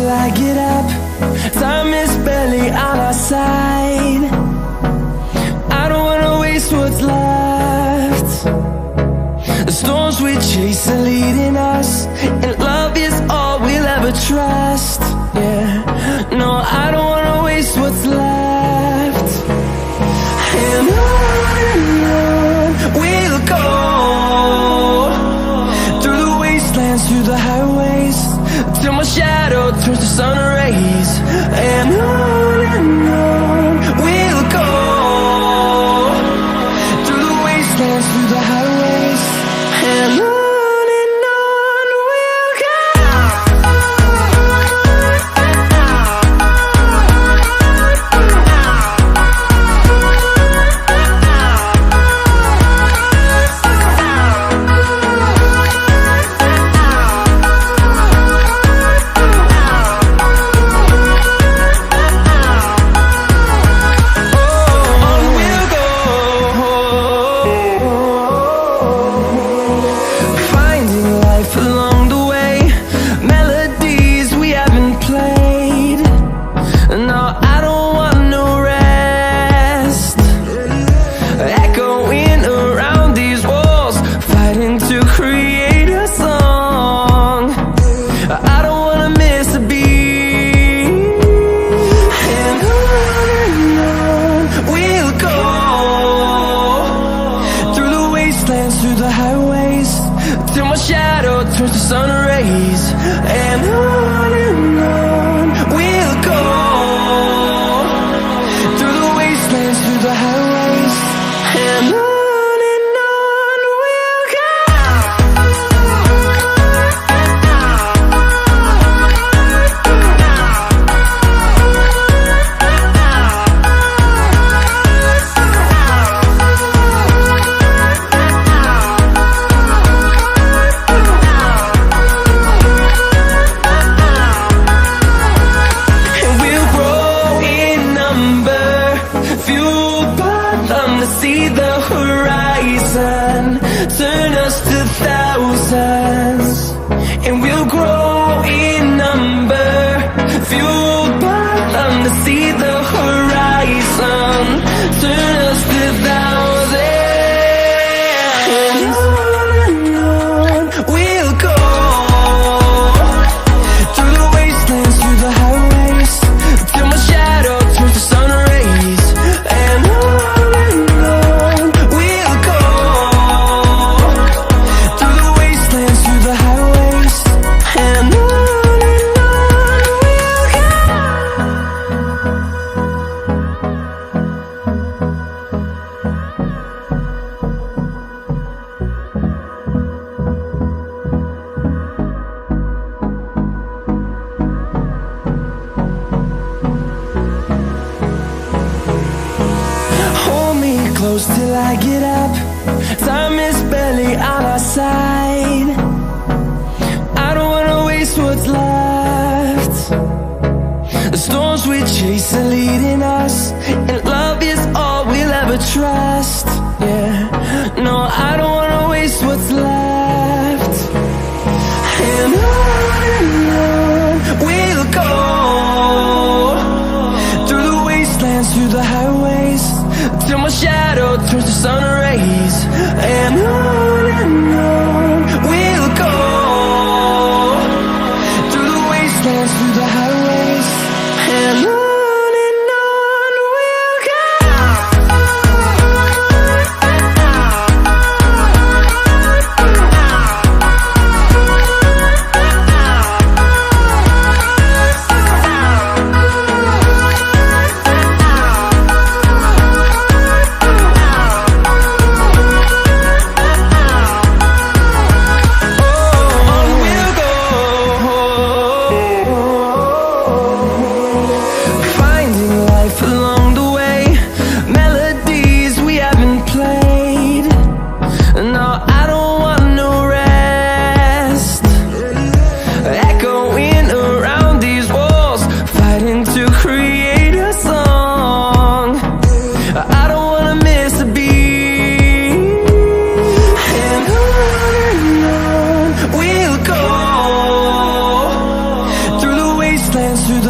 till I get up. Time is barely on our side. I don't wanna waste what's left. The storms we chase are leading us, and love is all we'll ever trust. Yeah, no, I don't wanna waste what's left. And on we'll go, through the wastelands, through the highways, till my shadow turns to sun rays. And on we'll go, through the wastelands, through the highways, and on we'll go. Through the highways, till my shadow turns to sun rays. And on we'll go, through the wastelands, through the highways, and on we'll go. See the horizon, turn us to thousands, and we'll grow in number, fueled by them. To see the horizon, turn us to thousands, and on we'll go, through the wastelands, through the highways, till my shadow turns to sun rays. And close till I get up. Time is barely on our side. I don't wanna waste what's left. The storms we chase are leading us, and love is all we'll ever trust. Yeah, no, I don't wanna waste what's left. And on we'll go, through the wastelands, through the highways, till my shadow turns to sun rays. And on we'll go, through the wastelands, through the highways, and on we'll go. Along